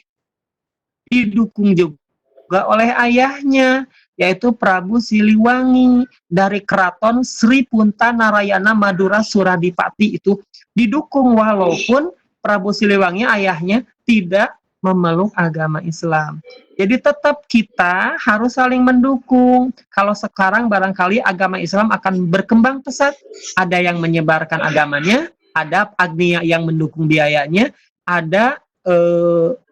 didukung juga oleh ayahnya, yaitu Prabu Siliwangi dari Keraton Sri Punta Narayana Madura Suradipati. Itu didukung walaupun Prabu Siliwangi ayahnya tidak memeluk agama Islam. Jadi tetap kita harus saling mendukung. Kalau sekarang barangkali agama Islam akan berkembang pesat, ada yang menyebarkan agamanya, ada agnia yang mendukung biayanya, ada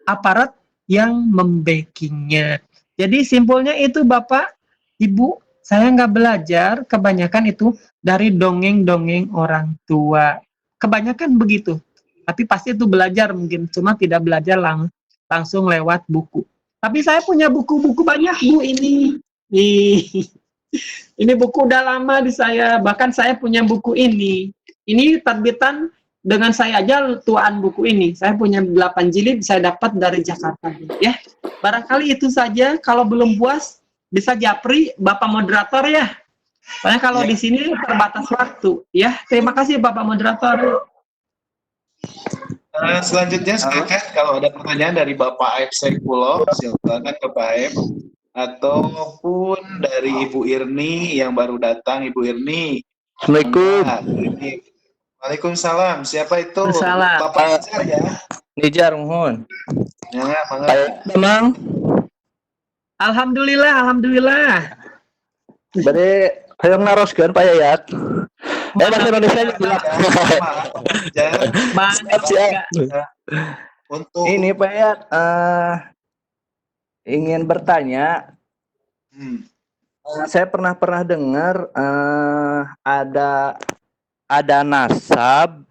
aparat yang membackingnya. Jadi simpulnya itu Bapak, Ibu, saya nggak belajar, kebanyakan itu dari dongeng-dongeng orang tua. Kebanyakan begitu. Tapi pasti itu belajar mungkin, cuma tidak belajar langsung lewat buku. Tapi saya punya buku-buku banyak Bu ini. Ini buku udah lama di saya, bahkan saya punya buku ini. Ini terbitan dengan saya aja tuaan buku ini. Saya punya 8 jilid, saya dapat dari Jakarta. Ya, barangkali itu saja. Kalau belum puas, bisa japri Bapak moderator ya. Soalnya kalau Ya. di sini terbatas waktu. Ya, terima kasih Bapak Moderator. Selanjutnya silakan kalau ada pertanyaan dari Bapak Aib Saifullah, silakan ke Pak Aib. Ataupun dari Ibu Irni yang baru datang, Ibu Irni. Assalamualaikum. Enggak, Bu Irni. Waalaikumsalam. Siapa itu? Waalaikumsalam. Bapak Nijar ya? Nijar mohon. Ya, mangga. Kayak memang Alhamdulillah, alhamdulillah. berarti hayang naroskeun Pak Yayat. Bahasa Indonesia Ya, bilang. maaf, Pak Nijar. Banyak Siap. juga. Untuk Ini Pak Yayat ingin bertanya. Hmm, Saya pernah dengar ada nasab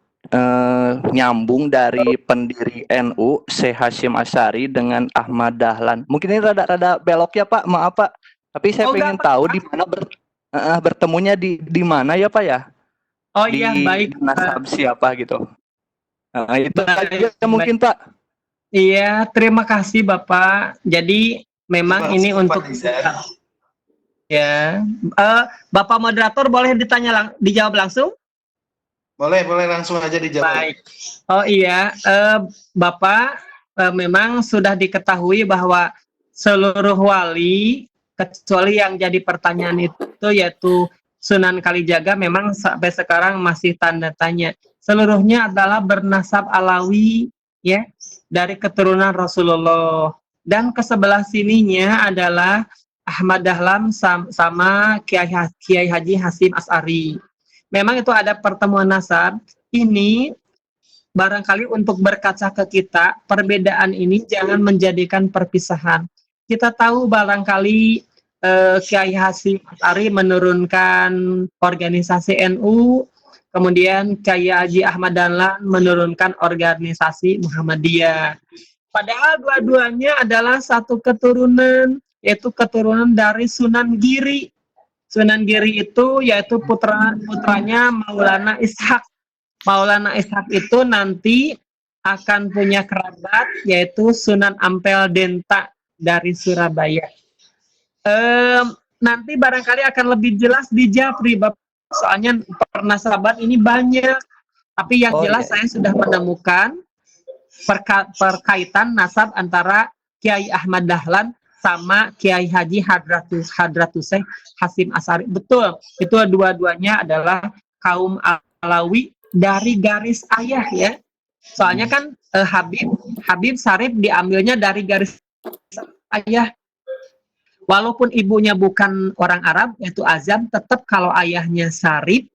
nyambung dari pendiri NU Syekh Hasyim Asy'ari dengan Ahmad Dahlan. Mungkin ini rada belok ya Pak, maaf Pak. Tapi saya Oh, pengen enggak, tahu di mana bertemunya di mana ya Pak ya? Oh Di iya, baik. nasab siapa gitu. Itu Baik, aja mungkin Pak. Iya, terima kasih Bapak. Jadi memang terima ini kasih, untuk Pak Nijar. ya. Bapak Moderator boleh dijawab langsung? Boleh langsung aja dijawab. Baik. Oh iya, Bapak, memang sudah diketahui bahwa seluruh wali kecuali yang jadi pertanyaan itu yaitu Sunan Kalijaga memang sampai sekarang masih tanda tanya. Seluruhnya adalah bernasab Alawi ya, dari keturunan Rasulullah. Dan ke sebelah sininya adalah Ahmad Dahlan sama Kiai Haji Hasyim Asy'ari. Memang itu ada pertemuan nasab. Ini barangkali untuk berkaca ke kita, perbedaan ini jangan menjadikan perpisahan. Kita tahu barangkali Kiai Hasyim Asy'ari menurunkan organisasi NU, kemudian Kiai Haji Ahmad Dahlan menurunkan organisasi Muhammadiyah. Padahal dua-duanya adalah satu keturunan, yaitu keturunan dari Sunan Giri. Sunan Giri itu yaitu putranya Maulana Ishak. Maulana Ishak itu nanti akan punya kerabat yaitu Sunan Ampel Denta dari Surabaya. Nanti barangkali akan lebih jelas di Japri, Bapak. Soalnya pernasaban ini banyak. Tapi yang jelas saya sudah menemukan perkaitan nasab antara Kiai Ahmad Dahlan sama Kiai Haji Hadratus Syekh Hasyim Asy'ari. Betul, itu dua-duanya adalah kaum Alawi dari garis ayah ya. Soalnya kan Habib Syarif diambilnya dari garis ayah. Walaupun ibunya bukan orang Arab yaitu Azam, tetap kalau ayahnya Syarif,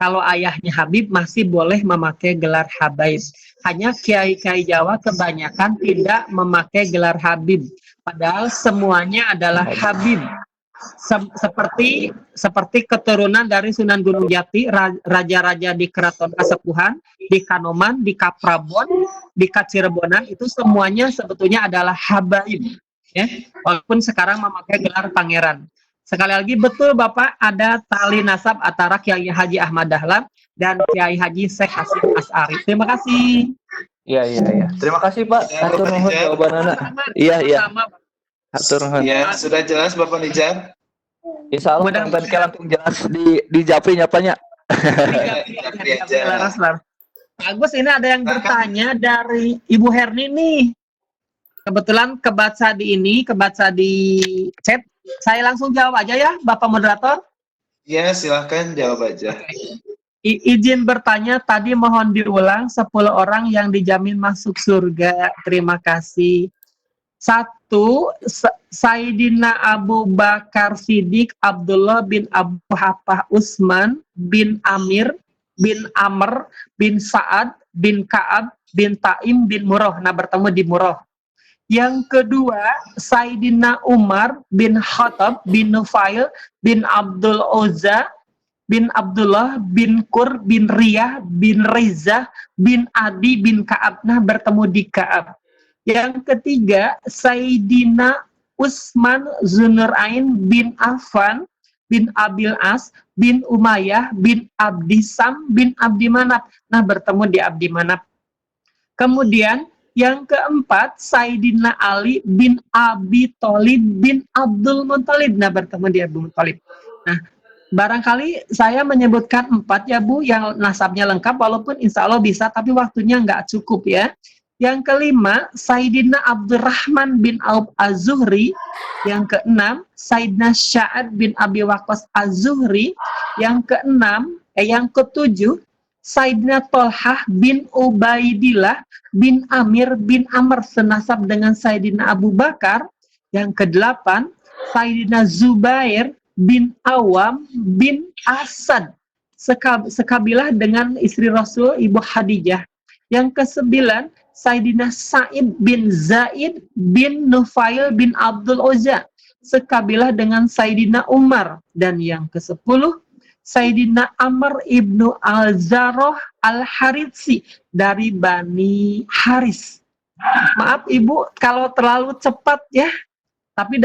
kalau ayahnya Habib masih boleh memakai gelar Habaib. Hanya kiai-kiai Jawa kebanyakan tidak memakai gelar Habib. Padahal semuanya adalah Habib. Seperti keturunan dari Sunan Gunung Jati, raja-raja di Keraton Kasepuhan, di Kanoman, di Kaprabon, di Kacirebonan, itu semuanya sebetulnya adalah Habaib. Ya, walaupun sekarang memakai gelar pangeran. Sekali lagi betul Bapak, ada tali nasab antara Kiai Haji Ahmad Dahlan dan Kiai Haji Syekh Hasyim Asy'ari. Terima kasih. Iya. Terima kasih Pak. Ya, Atur Bapak nuhun Nijar. jawabanana. Iya. Sama, Atur nuhun. Ya, sudah jelas Bapak Nijar? Insya Allah Mudah-mudahan. langsung jelas di Japri nyapanya. Japri aja. Laras. Bagus, ini ada yang bertanya dari Ibu Herni nih. Kebetulan kebaca di chat. Saya langsung jawab aja ya, Bapak Moderator. Ya, silahkan jawab aja. Izin bertanya, tadi mohon diulang 10 orang yang dijamin masuk surga. Terima kasih. 1. Sayyidina Abu Bakar Siddiq Abdullah bin Abu Hafah Utsman bin Amir bin Amr bin Sa'ad bin Ka'ab bin Taim bin Murrah. Nah, bertemu di Murrah. Yang kedua, Sayyidina Umar bin Khattab bin Nufail bin Abdul Uzza bin Abdullah bin Qur bin Riyah bin Rizah bin Adi bin Ka'ab. Nah, bertemu di Ka'ab. Yang ketiga, Sayyidina Utsman Zunurain bin Affan bin Abil As bin Umayyah bin Abdisam bin Abdi Manaf. Nah, bertemu di Abdi Manaf. Kemudian yang keempat, Sayyidina Ali bin Abi Thalib bin Abdul Muthalib. Nah, bertemu di Abdul Muthalib. Nah, barangkali saya menyebutkan 4 ya Bu, yang nasabnya lengkap, walaupun insya Allah bisa, tapi waktunya nggak cukup ya. Yang kelima, Sayyidina Abdurrahman bin Auf Az-Zuhri. Yang keenam, Sayyidina Sa'ad bin Abi Waqqas Az-Zuhri. Yang ketujuh, Sayyidina Tolhah bin Ubaidillah bin Amir bin Amr senasab dengan Sayyidina Abu Bakar. Yang kedelapan, Sayyidina Zubair bin Awam bin Asad sekabilah dengan istri Rasul Ibu Khadijah. Yang kesembilan, Sayyidina Sa'id bin Zaid bin Nufail bin Abdul Uzza sekabilah dengan Sayyidina Umar. Dan yang ke-10, Sayyidina Amr ibnu Al-Zarrah Al-Haritsi dari Bani Haris. Maaf Ibu kalau terlalu cepat ya, tapi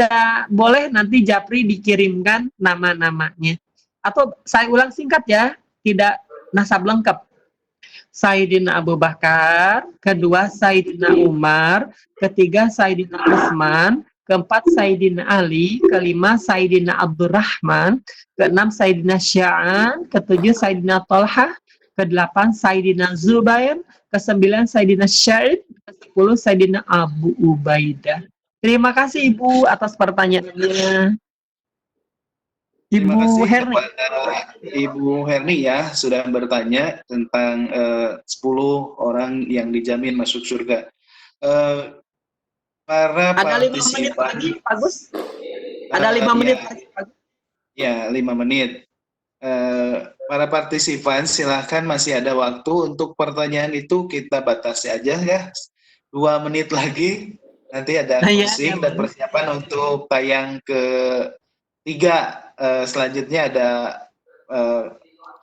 boleh nanti Japri dikirimkan nama-namanya. Atau saya ulang singkat ya, tidak nasab lengkap. Sayyidina Abu Bakar, kedua Sayyidina Umar, ketiga Sayyidina Utsman, keempat Sayyidina Ali, kelima Sayyidina Abdurrahman, keenam Sayyidina Sya'an, ketujuh Sayyidina Tolhah, kedelapan Sayyidina Zubair, kesembilan Sayyidina Sa'id, kesepuluh Sayyidina Abu Ubaidah. Terima kasih Ibu atas pertanyaannya. Terima Ibu kasih Herni. kepada Ibu Herni ya sudah bertanya tentang 10 orang yang dijamin masuk surga. Para Ada 5 menit partisipan lagi, Pak Gus. Ada 5 menit lagi, Pak Gus. Ya, 5 menit. Para partisipan silahkan masih ada waktu untuk pertanyaan itu kita batasi aja ya. 2 menit lagi. Nanti ada closing dan persiapan untuk tayang ke-3. Selanjutnya ada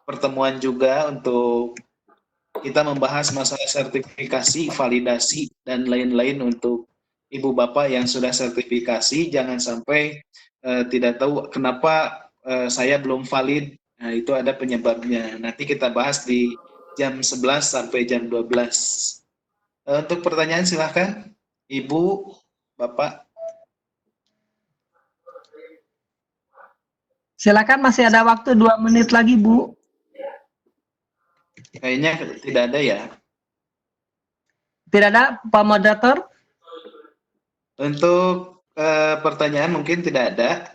pertemuan juga untuk kita membahas masalah sertifikasi, validasi, dan lain-lain untuk Ibu Bapak yang sudah sertifikasi. Jangan sampai tidak tahu kenapa saya belum valid. Nah, itu ada penyebabnya. Nanti kita bahas di jam 11 sampai jam 12. Untuk pertanyaan silahkan. Ibu, Bapak. Silakan, masih ada waktu 2 menit lagi, Bu. Kayaknya tidak ada ya. Tidak ada, Pak Moderator? Untuk pertanyaan mungkin tidak ada.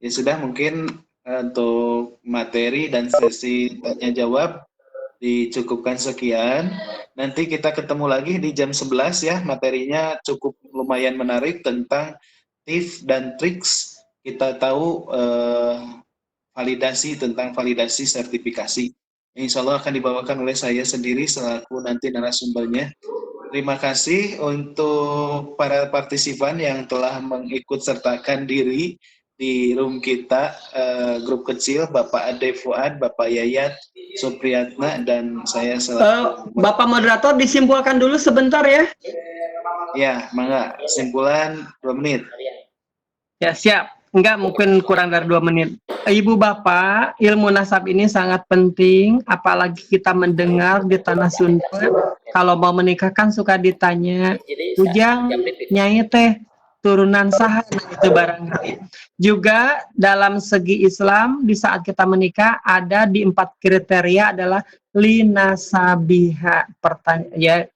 Ya sudah, mungkin untuk materi dan sesi tanya jawab dicukupkan sekian. Nanti kita ketemu lagi di jam 11 ya. Materinya cukup lumayan menarik tentang tips dan triks kita tahu tentang validasi sertifikasi. Insya Allah akan dibawakan oleh saya sendiri selaku nanti narasumbernya. Terima kasih untuk para partisipan yang telah mengikut sertakan diri di room kita, grup kecil, Bapak Ade Fuad, Bapak Yayat, Supriyatna, dan saya selaku Bapak Moderator disimpulkan dulu sebentar ya. Ya, mangga. Simpulan 2 menit. Ya, siap. Enggak, mungkin kurang dari 2 menit. Ibu Bapak, ilmu nasab ini sangat penting, apalagi kita mendengar di tanah Sunda, kalau mau menikahkan suka ditanya, Ujang, Nyai teh, turunan saha, itu barangkali. Juga dalam segi Islam, di saat kita menikah, ada di 4 kriteria adalah linasabiha.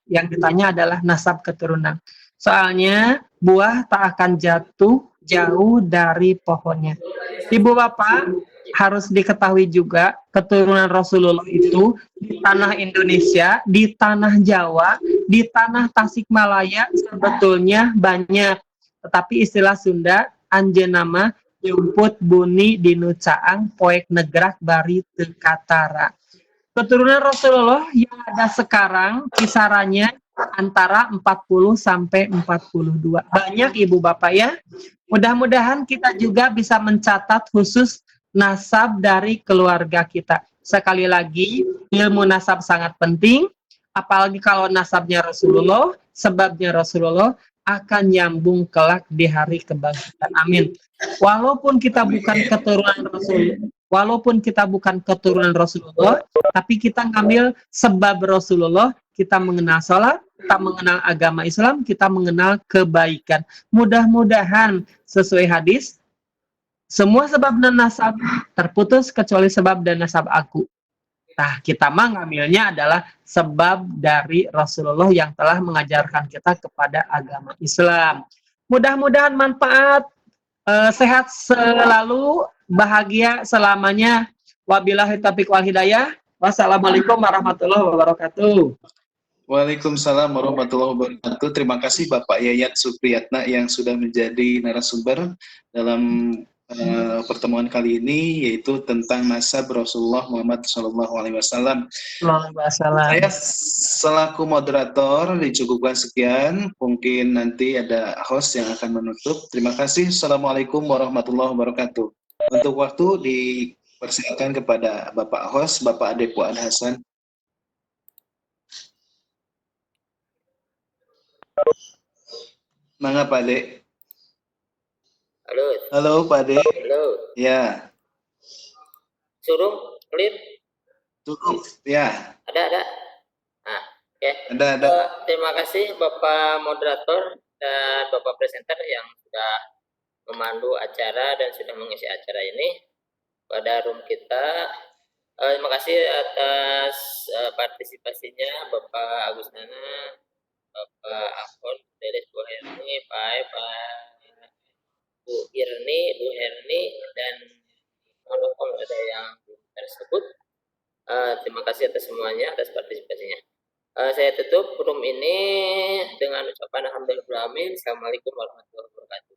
Yang ditanya adalah nasab keturunan. Soalnya, buah tak akan jatuh jauh dari pohonnya. Ibu Bapak, harus diketahui juga keturunan Rasulullah itu di tanah Indonesia, di tanah Jawa, di tanah Tasikmalaya sebetulnya banyak. Tetapi istilah Sunda, anjeunna jumput buni dinu caang poek negrak bari teu katara. Keturunan Rasulullah yang ada sekarang kisarannya antara 40 sampai 42. Banyak Ibu Bapak ya. Mudah-mudahan kita juga bisa mencatat khusus nasab dari keluarga kita. Sekali lagi, ilmu nasab sangat penting, apalagi kalau nasabnya Rasulullah, sebabnya Rasulullah akan nyambung kelak di hari kebangkitan. Amin. Walaupun kita bukan keturunan Rasulullah, tapi kita ngambil sebab Rasulullah, kita mengenal salat, kita mengenal agama Islam, kita mengenal kebaikan. Mudah-mudahan sesuai hadis, Semua sebab dan nasab terputus kecuali sebab dan nasab aku. Nah, kita mah ngambilnya adalah sebab dari Rasulullah yang telah mengajarkan kita kepada agama Islam. Mudah-mudahan manfaat, sehat selalu, bahagia selamanya. Wabillahi taufiq wal hidayah. Wassalamualaikum warahmatullahi wabarakatuh. Waalaikumsalam warahmatullahi wabarakatuh. Terima kasih Bapak Yayat Supriyatna yang sudah menjadi narasumber dalam pertemuan kali ini, yaitu tentang nasab Rasulullah Muhammad SAW. Saya selaku moderator dicukupkan sekian. Mungkin nanti ada host yang akan menutup. Terima kasih. Assalamualaikum warahmatullahi wabarakatuh. Untuk waktu dipersilakan kepada Bapak host, Bapak Ade Fuad Hasan. Mangga Pak Ade. Halo. Halo Pak Ade. Halo. Ya. Suruh, clear? Cukup. Ya. Ada. Nah, oke. Ada. Terima kasih Bapak moderator dan Bapak presenter yang sudah memandu acara dan sudah mengisi acara ini pada room kita. Terima kasih atas partisipasinya Bapak Agus Nana, Bapak Afon, Dedes Bu Herni, Pak Bu Irni, Bu Herni, dan kalau ada yang tersebut. Terima kasih atas semuanya, atas partisipasinya. Saya tutup room ini dengan ucapan alhamdulillah. Assalamualaikum warahmatullahi wabarakatuh.